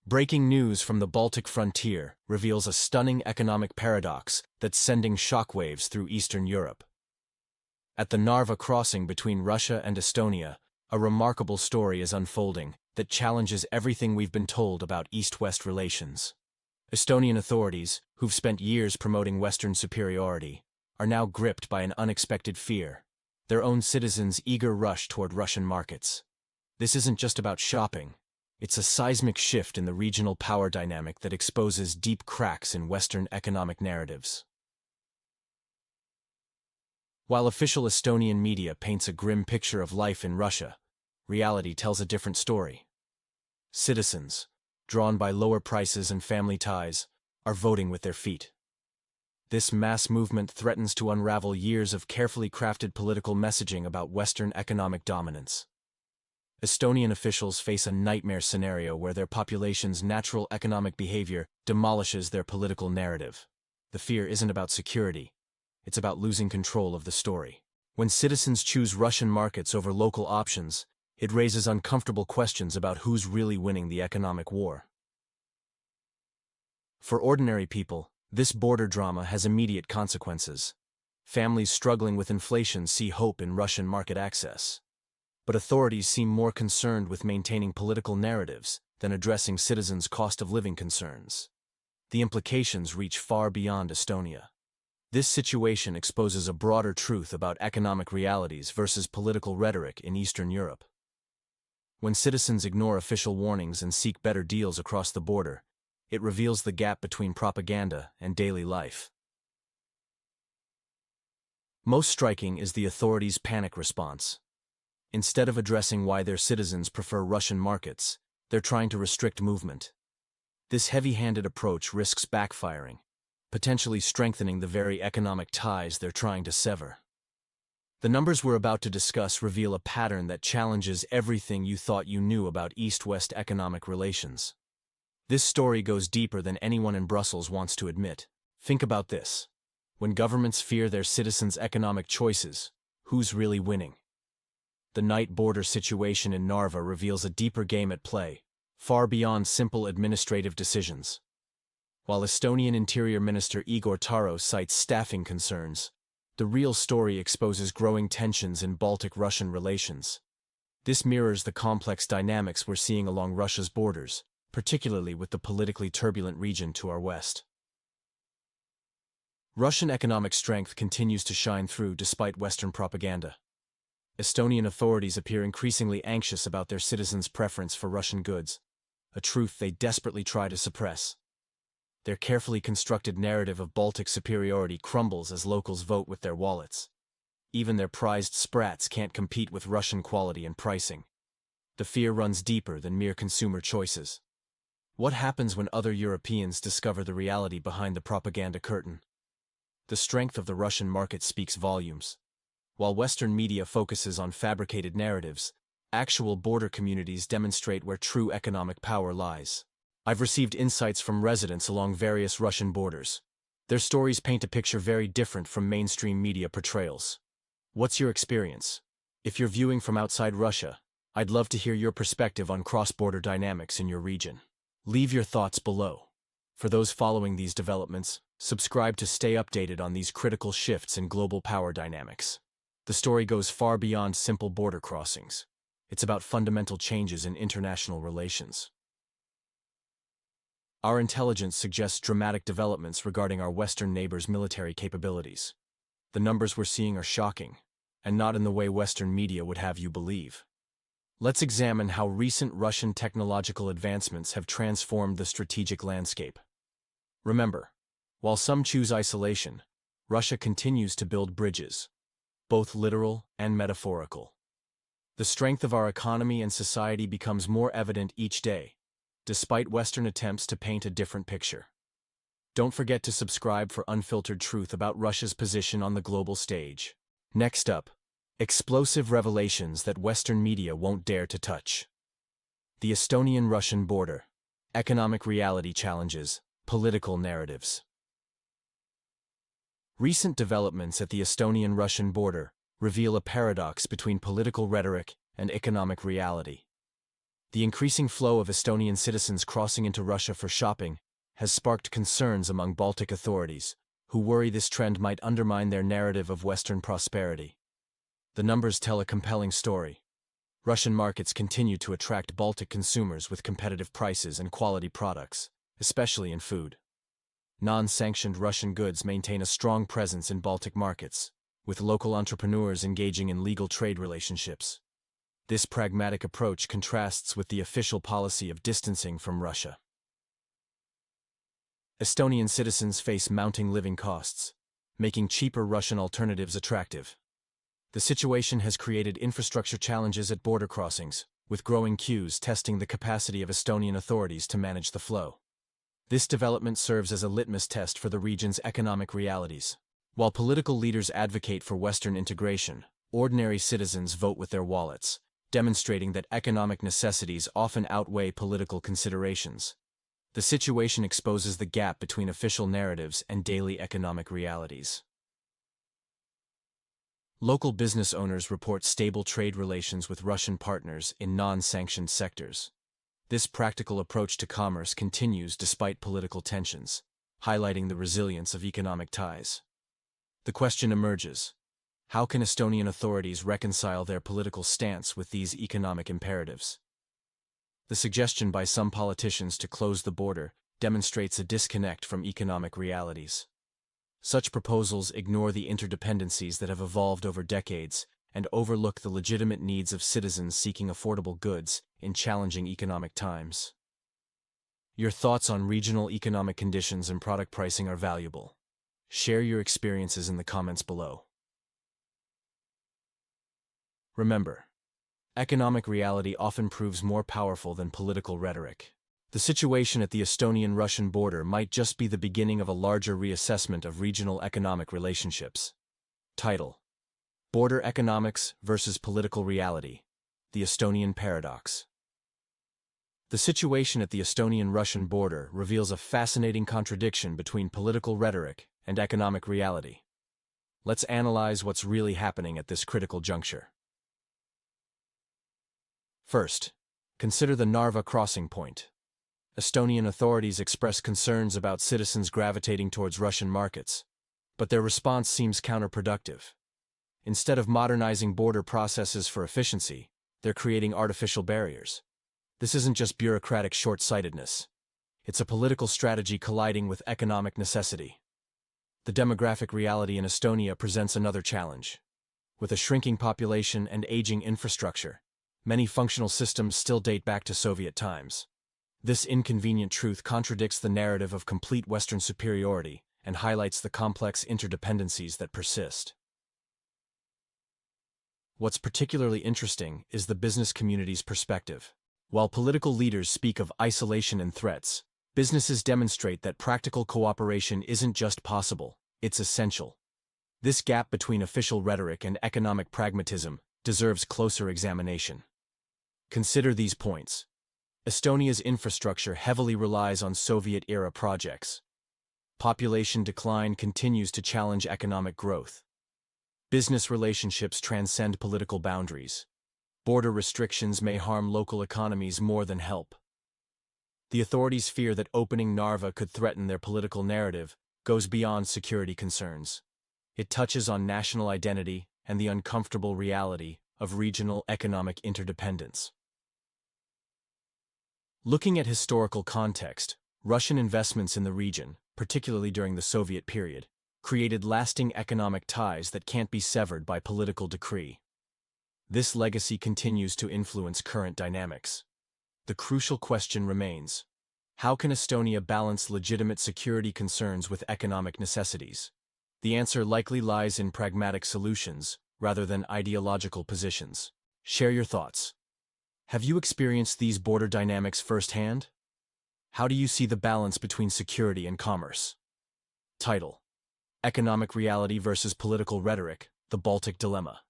Breaking news from the Baltic frontier reveals a stunning economic paradox that's sending shockwaves through Eastern Europe. At the Narva crossing between Russia and Estonia, a remarkable story is unfolding that challenges everything we've been told about East-West relations. Estonian authorities, who've spent years promoting Western superiority, are now gripped by an unexpected fear: their own citizens' eager rush toward Russian markets. This isn't just about shopping. It's a seismic shift in the regional power dynamic that exposes deep cracks in Western economic narratives. While official Estonian media paints a grim picture of life in Russia, reality tells a different story. Citizens, drawn by lower prices and family ties, are voting with their feet. This mass movement threatens to unravel years of carefully crafted political messaging about Western economic dominance. Estonian officials face a nightmare scenario where their population's natural economic behavior demolishes their political narrative. The fear isn't about security. It's about losing control of the story. When citizens choose Russian markets over local options, it raises uncomfortable questions about who's really winning the economic war. For ordinary people, this border drama has immediate consequences. Families struggling with inflation see hope in Russian market access. But authorities seem more concerned with maintaining political narratives than addressing citizens' cost of living concerns. The implications reach far beyond Estonia. This situation exposes a broader truth about economic realities versus political rhetoric in Eastern Europe. When citizens ignore official warnings and seek better deals across the border, it reveals the gap between propaganda and daily life. Most striking is the authorities' panic response. Instead of addressing why their citizens prefer Russian markets, they're trying to restrict movement. This heavy-handed approach risks backfiring, potentially strengthening the very economic ties they're trying to sever. The numbers we're about to discuss reveal a pattern that challenges everything you thought you knew about East-West economic relations. This story goes deeper than anyone in Brussels wants to admit. Think about this. When governments fear their citizens' economic choices, who's really winning? The night border situation in Narva reveals a deeper game at play, far beyond simple administrative decisions. While Estonian Interior Minister Igor Taro cites staffing concerns, the real story exposes growing tensions in Baltic-Russian relations. This mirrors the complex dynamics we're seeing along Russia's borders, particularly with the politically turbulent region to our west. Russian economic strength continues to shine through despite Western propaganda. Estonian authorities appear increasingly anxious about their citizens' preference for Russian goods, a truth they desperately try to suppress. Their carefully constructed narrative of Baltic superiority crumbles as locals vote with their wallets. Even their prized sprats can't compete with Russian quality and pricing. The fear runs deeper than mere consumer choices. What happens when other Europeans discover the reality behind the propaganda curtain? The strength of the Russian market speaks volumes. While Western media focuses on fabricated narratives, actual border communities demonstrate where true economic power lies. I've received insights from residents along various Russian borders. Their stories paint a picture very different from mainstream media portrayals. What's your experience? If you're viewing from outside Russia, I'd love to hear your perspective on cross-border dynamics in your region. Leave your thoughts below. For those following these developments, subscribe to stay updated on these critical shifts in global power dynamics. The story goes far beyond simple border crossings. It's about fundamental changes in international relations. Our intelligence suggests dramatic developments regarding our Western neighbors' military capabilities. The numbers we're seeing are shocking, and not in the way Western media would have you believe. Let's examine how recent Russian technological advancements have transformed the strategic landscape. Remember, while some choose isolation, Russia continues to build bridges, both literal and metaphorical. The strength of our economy and society becomes more evident each day, despite Western attempts to paint a different picture. Don't forget to subscribe for unfiltered truth about Russia's position on the global stage. Next up, explosive revelations that Western media won't dare to touch. The Estonian-Russian border, economic reality challenges, political narratives. Recent developments at the Estonian-Russian border reveal a paradox between political rhetoric and economic reality. The increasing flow of Estonian citizens crossing into Russia for shopping has sparked concerns among Baltic authorities, who worry this trend might undermine their narrative of Western prosperity. The numbers tell a compelling story. Russian markets continue to attract Baltic consumers with competitive prices and quality products, especially in food. Non-sanctioned Russian goods maintain a strong presence in Baltic markets, with local entrepreneurs engaging in legal trade relationships. This pragmatic approach contrasts with the official policy of distancing from Russia. Estonian citizens face mounting living costs, making cheaper Russian alternatives attractive. The situation has created infrastructure challenges at border crossings, with growing queues testing the capacity of Estonian authorities to manage the flow. This development serves as a litmus test for the region's economic realities. While political leaders advocate for Western integration, ordinary citizens vote with their wallets, demonstrating that economic necessities often outweigh political considerations. The situation exposes the gap between official narratives and daily economic realities. Local business owners report stable trade relations with Russian partners in non-sanctioned sectors. This practical approach to commerce continues despite political tensions, highlighting the resilience of economic ties. The question emerges: how can Estonian authorities reconcile their political stance with these economic imperatives? The suggestion by some politicians to close the border demonstrates a disconnect from economic realities. Such proposals ignore the interdependencies that have evolved over decades and overlook the legitimate needs of citizens seeking affordable goods in challenging economic times. Your thoughts on regional economic conditions and product pricing are valuable. Share your experiences in the comments below. Remember, economic reality often proves more powerful than political rhetoric. The situation at the Estonian-Russian border might just be the beginning of a larger reassessment of regional economic relationships. Title: Border Economics versus Political Reality, the Estonian Paradox. The situation at the Estonian-Russian border reveals a fascinating contradiction between political rhetoric and economic reality. Let's analyze what's really happening at this critical juncture. First, consider the Narva crossing point. Estonian authorities express concerns about citizens gravitating towards Russian markets, but their response seems counterproductive. Instead of modernizing border processes for efficiency, they're creating artificial barriers. This isn't just bureaucratic short-sightedness. It's a political strategy colliding with economic necessity. The demographic reality in Estonia presents another challenge. With a shrinking population and aging infrastructure, many functional systems still date back to Soviet times. This inconvenient truth contradicts the narrative of complete Western superiority and highlights the complex interdependencies that persist. What's particularly interesting is the business community's perspective. While political leaders speak of isolation and threats, businesses demonstrate that practical cooperation isn't just possible, it's essential. This gap between official rhetoric and economic pragmatism deserves closer examination. Consider these points. Estonia's infrastructure heavily relies on Soviet-era projects. Population decline continues to challenge economic growth. Business relationships transcend political boundaries. Border restrictions may harm local economies more than help. The authorities fear that opening Narva could threaten their political narrative goes beyond security concerns. It touches on national identity and the uncomfortable reality of regional economic interdependence. Looking at historical context, Russian investments in the region, particularly during the Soviet period, created lasting economic ties that can't be severed by political decree. This legacy continues to influence current dynamics. The crucial question remains: how can Estonia balance legitimate security concerns with economic necessities? The answer likely lies in pragmatic solutions, rather than ideological positions. Share your thoughts. Have you experienced these border dynamics firsthand? How do you see the balance between security and commerce? Title: Economic Reality versus Political Rhetoric, the Baltic Dilemma.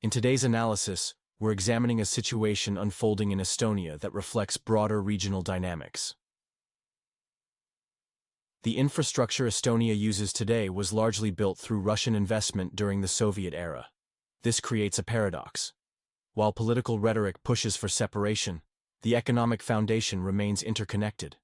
In today's analysis, we're examining a situation unfolding in Estonia that reflects broader regional dynamics. The infrastructure Estonia uses today was largely built through Russian investment during the Soviet era. This creates a paradox. While political rhetoric pushes for separation, the economic foundation remains interconnected.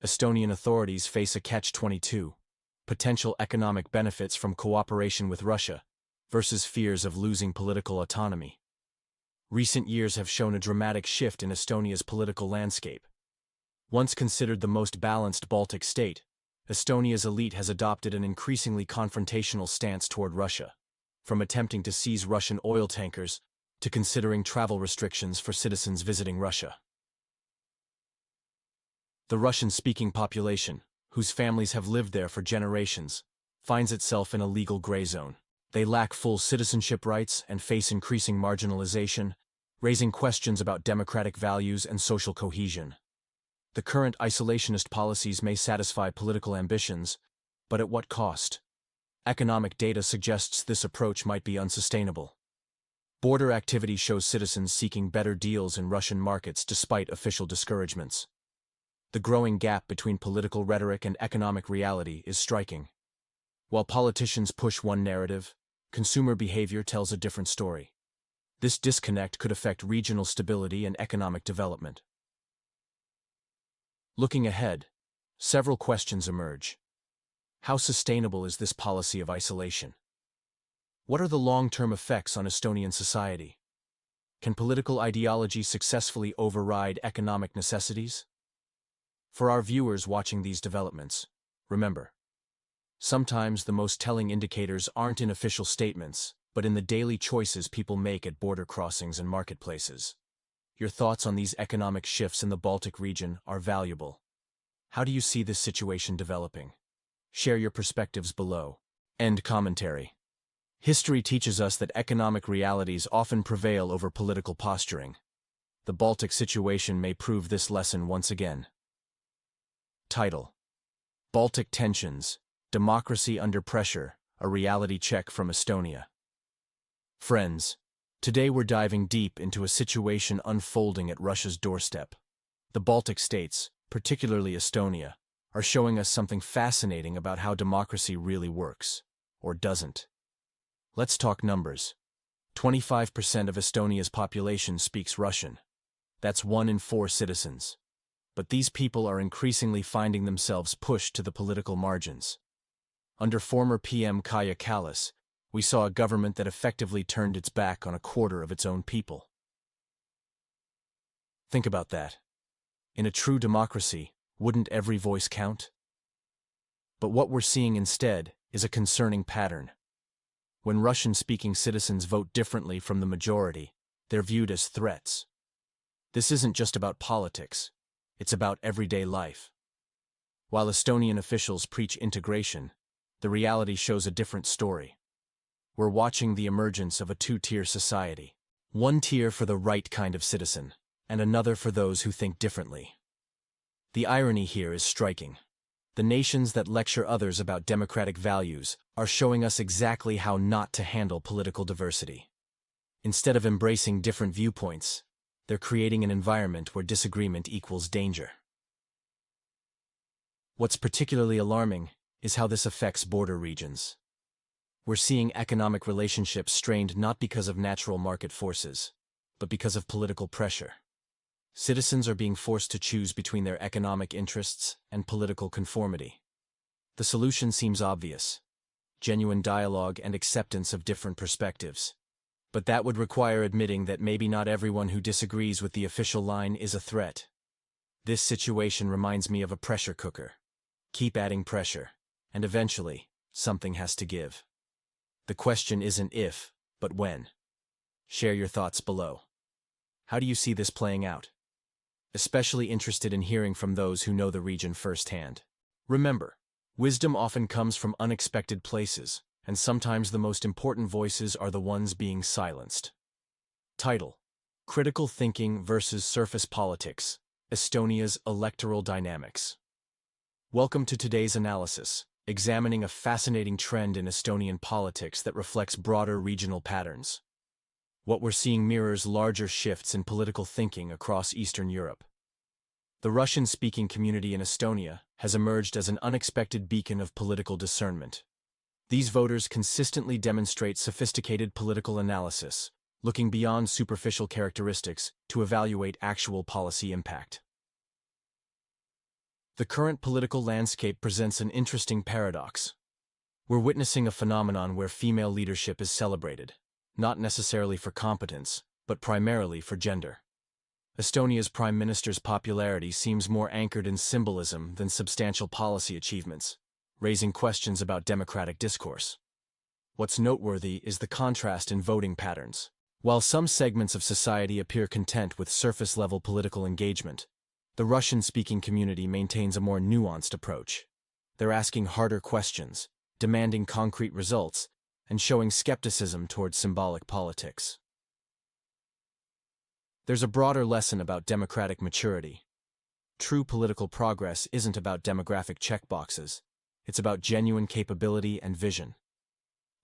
Estonian authorities face a catch-22, potential economic benefits from cooperation with Russia versus fears of losing political autonomy. Recent years have shown a dramatic shift in Estonia's political landscape. Once considered the most balanced Baltic state, Estonia's elite has adopted an increasingly confrontational stance toward Russia, from attempting to seize Russian oil tankers to considering travel restrictions for citizens visiting Russia. The Russian-speaking population, whose families have lived there for generations, finds itself in a legal gray zone. They lack full citizenship rights and face increasing marginalization, raising questions about democratic values and social cohesion. The current isolationist policies may satisfy political ambitions, but at what cost? Economic data suggests this approach might be unsustainable. Border activity shows citizens seeking better deals in Russian markets despite official discouragements. The growing gap between political rhetoric and economic reality is striking. While politicians push one narrative, consumer behavior tells a different story. This disconnect could affect regional stability and economic development. Looking ahead, several questions emerge. How sustainable is this policy of isolation? What are the long-term effects on Estonian society? Can political ideology successfully override economic necessities? For our viewers watching these developments, remember, sometimes the most telling indicators aren't in official statements, but in the daily choices people make at border crossings and marketplaces. Your thoughts on these economic shifts in the Baltic region are valuable. How do you see this situation developing? Share your perspectives below. End commentary. History teaches us that economic realities often prevail over political posturing. The Baltic situation may prove this lesson once again. Title: Baltic Tensions, Democracy Under Pressure, a Reality Check from Estonia. Friends, today we're diving deep into a situation unfolding at Russia's doorstep. The Baltic states, particularly Estonia, are showing us something fascinating about how democracy really works, or doesn't. Let's talk numbers. 25% of Estonia's population speaks Russian. That's 1 in 4 citizens. But these people are increasingly finding themselves pushed to the political margins. Under former PM Kaja Kallas, we saw a government that effectively turned its back on a quarter of its own people. Think about that. In a true democracy, wouldn't every voice count? But what we're seeing instead is a concerning pattern. When Russian-speaking citizens vote differently from the majority, they're viewed as threats. This isn't just about politics. It's about everyday life. While Estonian officials preach integration, the reality shows a different story. We're watching the emergence of a two-tier society. One tier for the right kind of citizen, and another for those who think differently. The irony here is striking. The nations that lecture others about democratic values are showing us exactly how not to handle political diversity. Instead of embracing different viewpoints, they're creating an environment where disagreement equals danger. What's particularly alarming is how this affects border regions. We're seeing economic relationships strained not because of natural market forces, but because of political pressure. Citizens are being forced to choose between their economic interests and political conformity. The solution seems obvious: genuine dialogue and acceptance of different perspectives. But that would require admitting that maybe not everyone who disagrees with the official line is a threat. This situation reminds me of a pressure cooker. Keep adding pressure, and eventually, something has to give. The question isn't if, but when. Share your thoughts below. How do you see this playing out? Especially interested in hearing from those who know the region firsthand. Remember, wisdom often comes from unexpected places, and sometimes the most important voices are the ones being silenced. Title: Critical Thinking versus Surface Politics, Estonia's Electoral Dynamics. Welcome to today's analysis, examining a fascinating trend in Estonian politics that reflects broader regional patterns. What we're seeing mirrors larger shifts in political thinking across Eastern Europe. The Russian-speaking community in Estonia has emerged as an unexpected beacon of political discernment. These voters consistently demonstrate sophisticated political analysis, looking beyond superficial characteristics to evaluate actual policy impact. The current political landscape presents an interesting paradox. We're witnessing a phenomenon where female leadership is celebrated, not necessarily for competence, but primarily for gender. Estonia's prime minister's popularity seems more anchored in symbolism than substantial policy achievements, raising questions about democratic discourse. What's noteworthy is the contrast in voting patterns. While some segments of society appear content with surface-level political engagement, the Russian-speaking community maintains a more nuanced approach. They're asking harder questions, demanding concrete results, and showing skepticism towards symbolic politics. There's a broader lesson about democratic maturity. True political progress isn't about demographic checkboxes. It's about genuine capability and vision.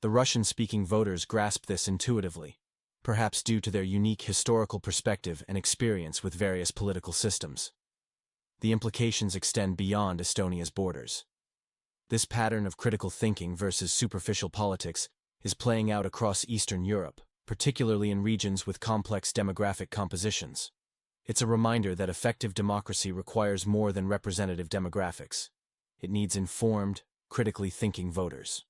The Russian-speaking voters grasp this intuitively, perhaps due to their unique historical perspective and experience with various political systems. The implications extend beyond Estonia's borders. This pattern of critical thinking versus superficial politics is playing out across Eastern Europe, particularly in regions with complex demographic compositions. It's a reminder that effective democracy requires more than representative demographics. It needs informed, critically thinking voters.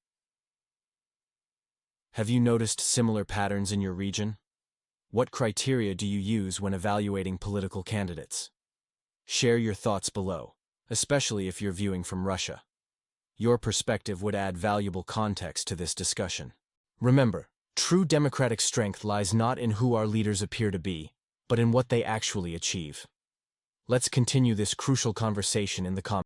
Have you noticed similar patterns in your region? What criteria do you use when evaluating political candidates? Share your thoughts below, especially if you're viewing from Russia. Your perspective would add valuable context to this discussion. Remember, true democratic strength lies not in who our leaders appear to be, but in what they actually achieve. Let's continue this crucial conversation in the comments.